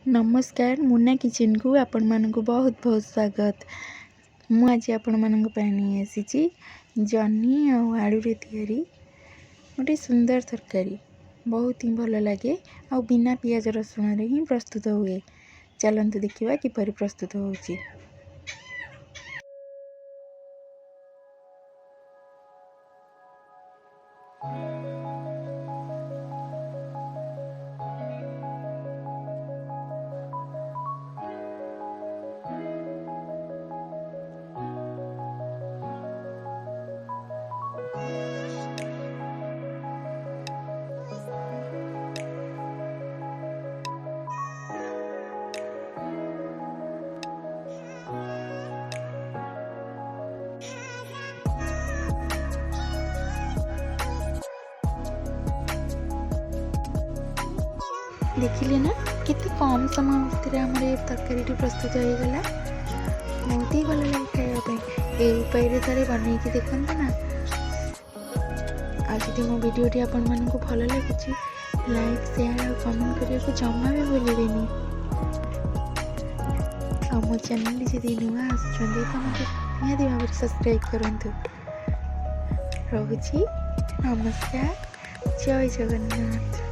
नमस्कार मुन्ना किचन को आपण मानक बहुत बहुत स्वागत। मु आज आपण मानक नहीं आसी जन्नी आलू रे तैयारी गोटे सुंदर तरकारी बहुत ही भल लगे आ बिना पियाज रसुण रे ही प्रस्तुत हुए। चलतु देखा किपरि प्रस्तुत होउची। देखिले ना कितने कम समय भितर आम तरकारी प्रस्तुत हो गला। बहुत ही भल लगे खायापी। ये उपाय थे बन देखते ना। आज मो भिडी आपण मानक भल लगी लाइक शेयर और कमेंट करने को जमा भी भूलें। और मो चैनल जब नुआ आसुँच तो मत निहाती भाव सब्सक्राइब करूँ। रोची नमस्कार, जय जगन्नाथ।